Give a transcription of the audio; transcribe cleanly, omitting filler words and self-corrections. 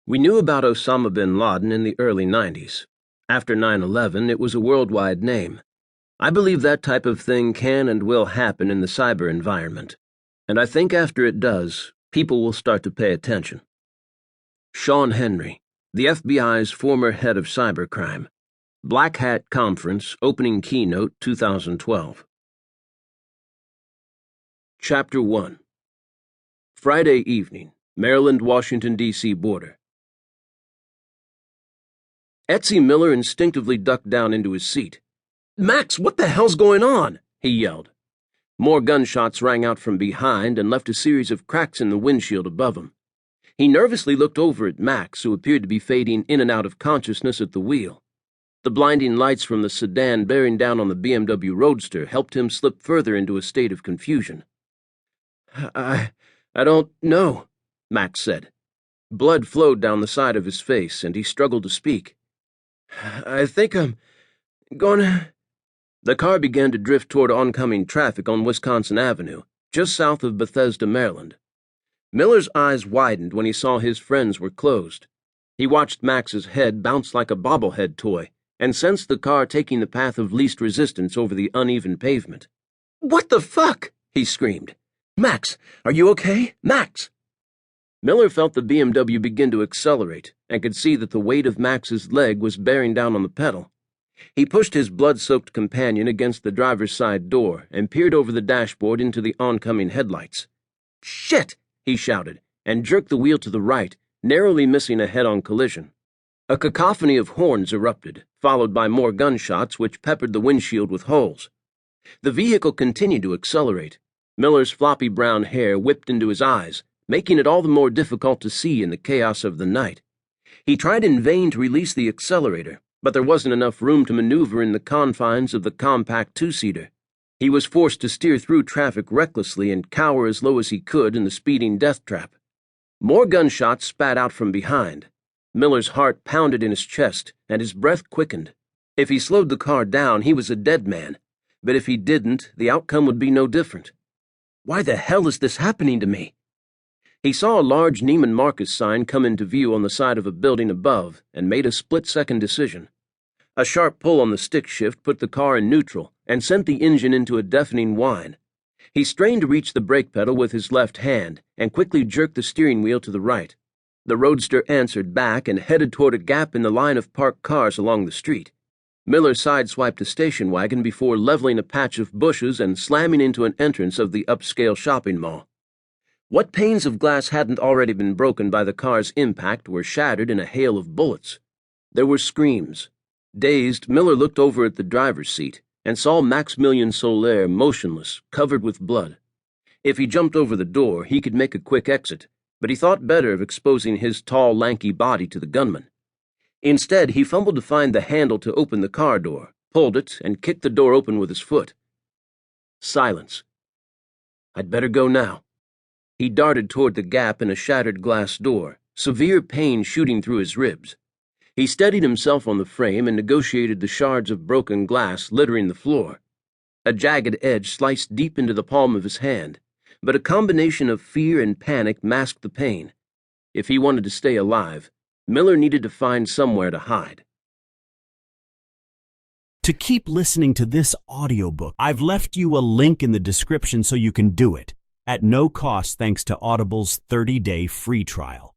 We knew about Osama bin Laden in the early 90s. After 9/11, it was a worldwide name. I believe that type of thing can and will happen in the cyber environment. And I think after it does, people will start to pay attention. Sean Henry, the FBI's former head of cybercrime. Black Hat Conference, opening keynote 2012. Chapter 1. Friday evening, Maryland-Washington, D.C. border. Etsy Miller instinctively ducked down into his seat. "Max, what the hell's going on?" he yelled. More gunshots rang out from behind and left a series of cracks in the windshield above him. He nervously looked over at Max, who appeared to be fading in and out of consciousness at the wheel. The blinding lights from the sedan bearing down on the BMW Roadster helped him slip further into a state of confusion. I don't know," Max said. Blood flowed down the side of his face, and he struggled to speak. "I think I'm gonna—" The car began to drift toward oncoming traffic on Wisconsin Avenue, just south of Bethesda, Maryland. Miller's eyes widened when he saw his friends were closed. He watched Max's head bounce like a bobblehead toy and sensed the car taking the path of least resistance over the uneven pavement. "What the fuck?" he screamed. "Max, are you okay? Max!" Miller felt the BMW begin to accelerate and could see that the weight of Max's leg was bearing down on the pedal. He pushed his blood-soaked companion against the driver's side door and peered over the dashboard into the oncoming headlights. "Shit!" he shouted, and jerked the wheel to the right, narrowly missing a head-on collision. A cacophony of horns erupted, followed by more gunshots which peppered the windshield with holes. The vehicle continued to accelerate. Miller's floppy brown hair whipped into his eyes, making it all the more difficult to see in the chaos of the night. He tried in vain to release the accelerator, but there wasn't enough room to maneuver in the confines of the compact two-seater. He was forced to steer through traffic recklessly and cower as low as he could in the speeding death trap. More gunshots spat out from behind. Miller's heart pounded in his chest, and his breath quickened. If he slowed the car down, he was a dead man, but if he didn't, the outcome would be no different. Why the hell is this happening to me? He saw a large Neiman Marcus sign come into view on the side of a building above and made a split-second decision. A sharp pull on the stick shift put the car in neutral and sent the engine into a deafening whine. He strained to reach the brake pedal with his left hand and quickly jerked the steering wheel to the right. The Roadster answered back and headed toward a gap in the line of parked cars along the street. Miller sideswiped a station wagon before leveling a patch of bushes and slamming into an entrance of the upscale shopping mall. What panes of glass hadn't already been broken by the car's impact were shattered in a hail of bullets. There were screams. Dazed, Miller looked over at the driver's seat and saw Maximilian Soler motionless, covered with blood. If he jumped over the door, he could make a quick exit, but he thought better of exposing his tall, lanky body to the gunman. Instead, he fumbled to find the handle to open the car door, pulled it, and kicked the door open with his foot. Silence. "I'd better go now." He darted toward the gap in a shattered glass door, severe pain shooting through his ribs. He steadied himself on the frame and negotiated the shards of broken glass littering the floor. A jagged edge sliced deep into the palm of his hand, but a combination of fear and panic masked the pain. If he wanted to stay alive, Miller needed to find somewhere to hide. To keep listening to this audiobook, I've left you a link in the description so you can do it, at no cost thanks to Audible's 30-day free trial.